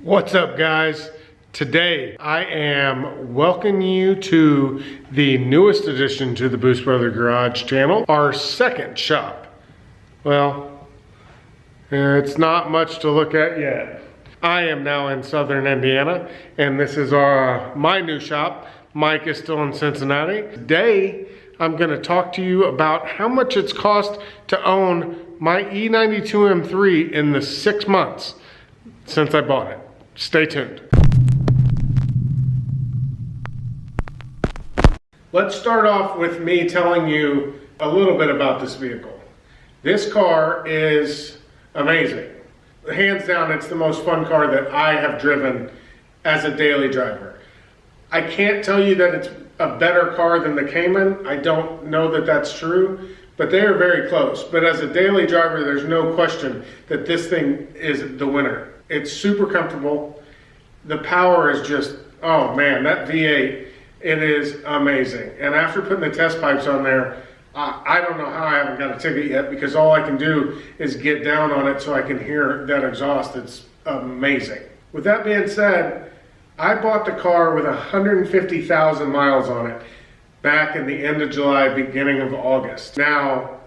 What's up, guys? Today I am welcoming you to the newest addition to the Boost Brother Garage channel, our second shop. Well, it's not much to look at yet. I am now in Southern Indiana, and this is my new shop. Mike is still in Cincinnati. Today, I'm gonna talk to you about how much it's cost to own my E92 M3 in the 6 months since I bought it. Stay tuned. Let's start off with me telling you a little bit about this vehicle. This car is amazing. Hands down, it's the most fun car that I have driven as a daily driver. I can't tell you that it's a better car than the Cayman. I don't know that that's true, but they are very close. But as a daily driver, there's no question that this thing is the winner. It's super comfortable. The power is just, oh man, that V8, it is amazing. And after putting the test pipes on there, I don't know how I haven't got a ticket yet, because all I can do is get down on it so I can hear that exhaust. It's amazing. With that being said, I bought the car with 150,000 miles on it back in the end of July, beginning of August. Now,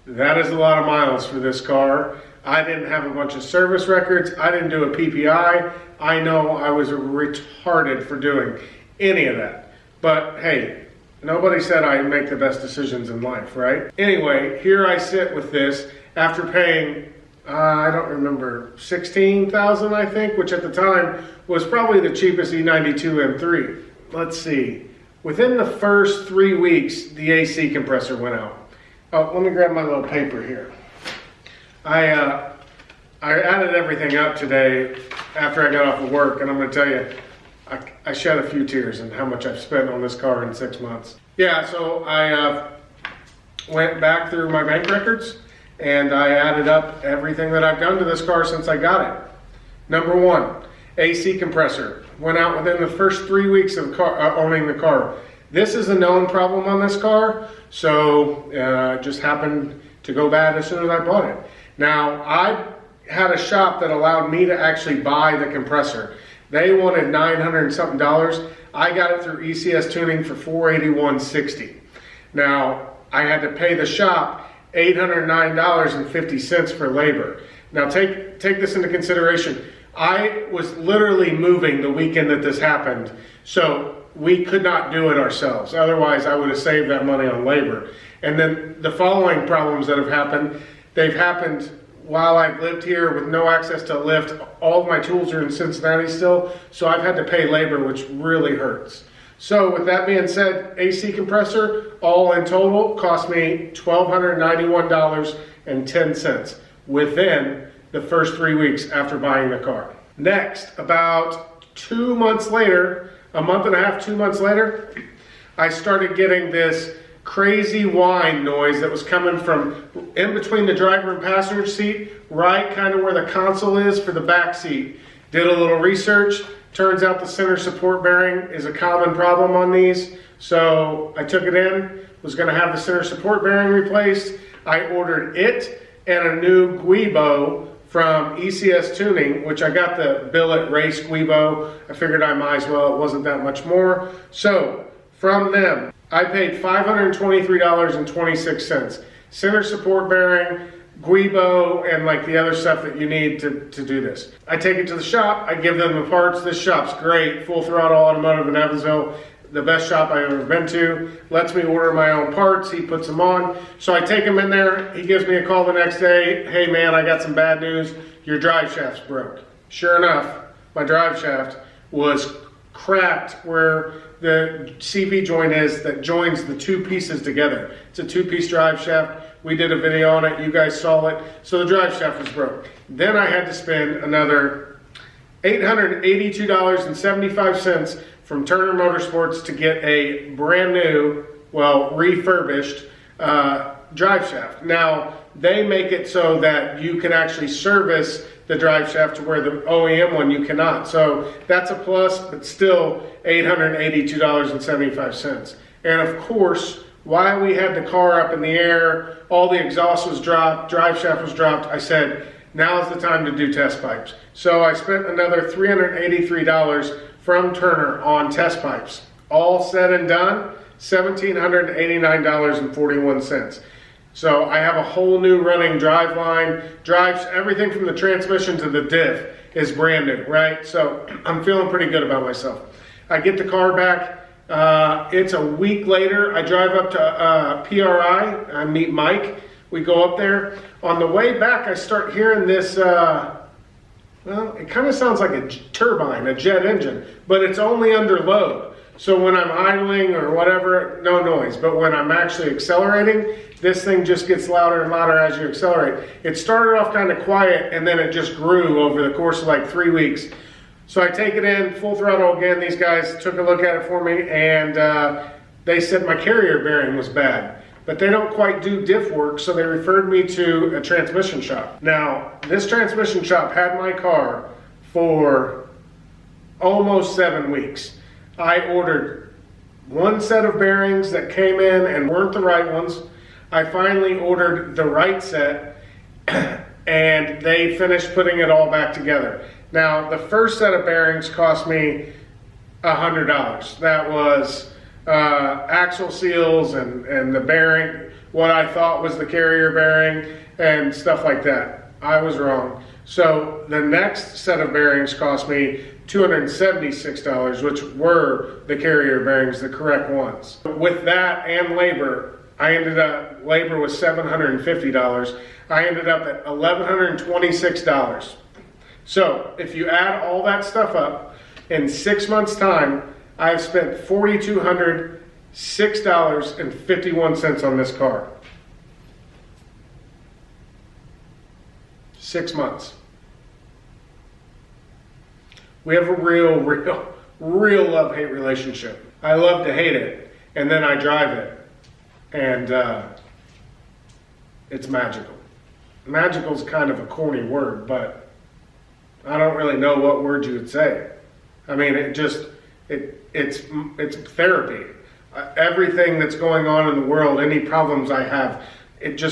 that is a lot of miles for this car. I didn't have a bunch of service records. I didn't do a PPI. I know I was retarded for doing any of that. But hey, nobody said I make the best decisions in life, right? Anyway, here I sit with this after paying, I don't remember, 16,000 I think, which at the time was probably the cheapest E92 M3. Let's see. Within the first 3 weeks, the AC compressor went out. Oh, let me grab my little paper here. I added everything up today after I got off of work, and I'm going to tell you, I shed a few tears in how much I've spent on this car in 6 months. Yeah, so I went back through my bank records, and I added up everything that I've done to this car since I got it. Number one, AC compressor. Went out within the first 3 weeks of owning the car. This is a known problem on this car, so it just happened to go bad as soon as I bought it. Now, I had a shop that allowed me to actually buy the compressor. They wanted $900 and something. I got it through ECS Tuning for $481.60. Now, I had to pay the shop $809.50 for labor. Now, take this into consideration. I was literally moving the weekend that this happened, so we could not do it ourselves. Otherwise, I would have saved that money on labor. And then the following problems that have happened, they've happened while I've lived here with no access to a lift. All of my tools are in Cincinnati still, so I've had to pay labor, which really hurts. So with that being said, AC compressor, all in total, cost me $1,291.10 within the first 3 weeks after buying the car. Next, about 2 months later, a month and a half, 2 months later, I started getting this crazy whine noise that was coming from in between the driver and passenger seat, right kind of where the console is for the back seat. Did a little research. Turns out the center support bearing is a common problem on these. So I took it in, was gonna have the center support bearing replaced. I ordered it and a new Guibo from ECS Tuning, which I got the billet race Guibo. I figured I might as well, it wasn't that much more. So from them, I paid $523.26. Center support bearing, Guibo, and like the other stuff that you need to do this. I take it to the shop, I give them the parts. This shop's great, Full Throttle Automotive in Evansville, the best shop I've ever been to. Lets me order my own parts, he puts them on. So I take him in there, he gives me a call the next day. Hey man, I got some bad news, your drive shaft's broke. Sure enough, my drive shaft was cracked where the CV joint is that joins the two pieces together. It's a two-piece drive shaft. We did a video on it, you guys saw it. So the drive shaft was broke. Then I had to spend another $882.75 from Turner Motorsports to get a brand new, well, refurbished drive shaft. Now, they make it so that you can actually service the drive shaft to where the OEM one you cannot. So that's a plus, but still $882.75. And of course, while we had the car up in the air, all the exhaust was dropped, drive shaft was dropped, I said, Now's the time to do test pipes. So I spent another $383 from Turner on test pipes. All said and done, $1,789.41. So I have a whole new running drive line. Drives, everything from the transmission to the diff is brand new, right? So I'm feeling pretty good about myself. I get the car back. It's a week later. I drive up to PRI. I meet Mike. We go up there. On the way back, I start hearing this, well, it kind of sounds like a turbine, a jet engine, but it's only under load. So when I'm idling or whatever, no noise. But when I'm actually accelerating, this thing just gets louder and louder as you accelerate. It started off kind of quiet, and then it just grew over the course of like 3 weeks. So I take it in, full throttle again. These guys took a look at it for me, and they said my carrier bearing was bad. But they don't quite do diff work, so they referred me to a transmission shop. Now, this transmission shop had my car for almost 7 weeks. I ordered one set of bearings that came in and weren't the right ones. I finally ordered the right set, and they finished putting it all back together. Now, the first set of bearings cost me $100. That was axle seals and the bearing, what I thought was the carrier bearing and stuff like that. I was wrong. So the next set of bearings cost me $276, which were the carrier bearings, the correct ones. With that and labor, labor was $750. I ended up at $1,126. So if you add all that stuff up, in 6 months' time, I've spent $4,206.51 on this car. 6 months. We have a real love-hate relationship. I love to hate it, and then I drive it, and it's magical. Magical is kind of a corny word, but I don't really know what word you would say. I mean, it's therapy. Everything that's going on in the world, any problems I have, it's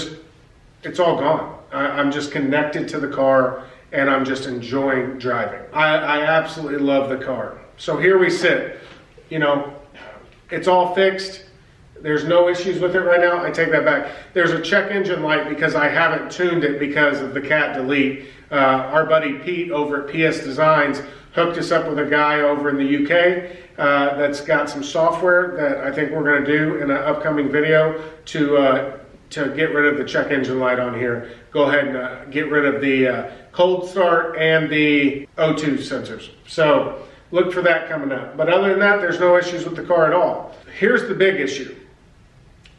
all gone. I'm just connected to the car, and I'm just enjoying driving. I absolutely love the car. So here we sit. You know, it's all fixed. There's no issues with it right now. I take that back. There's a check engine light because I haven't tuned it because of the cat delete. Our buddy Pete over at PS Designs hooked us up with a guy over in the UK that's got some software that I think we're going to do in an upcoming video to get rid of the check engine light on here. Go ahead and get rid of the cold start and the O2 sensors. So look for that coming up. But other than that, there's no issues with the car at all. Here's the big issue.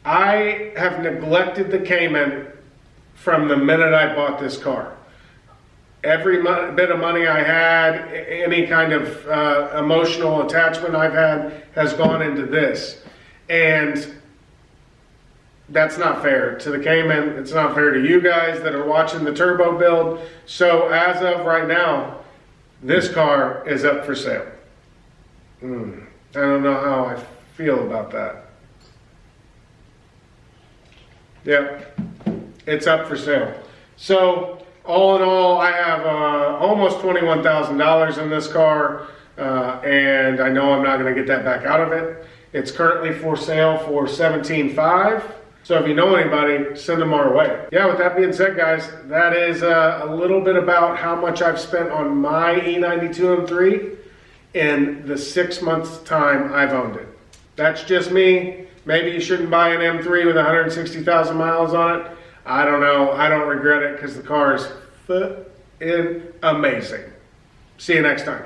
I have neglected the Cayman from the minute I bought this car. Every bit of money I had, any kind of emotional attachment I've had has gone into this. And that's not fair to the Cayman. It's not fair to you guys that are watching the turbo build. So as of right now, this car is up for sale. I don't know how I feel about that. Yeah, it's up for sale. So all in all, I have almost $21,000 in this car, and I know I'm not going to get that back out of it. It's currently for sale for $17,500. So if you know anybody, send them our way. Yeah, with that being said, guys, that is a little bit about how much I've spent on my E92 M3 in the 6 months time I've owned it. That's just me. Maybe you shouldn't buy an M3 with 160,000 miles on it. I don't know. I don't regret it because the car is amazing. See you next time.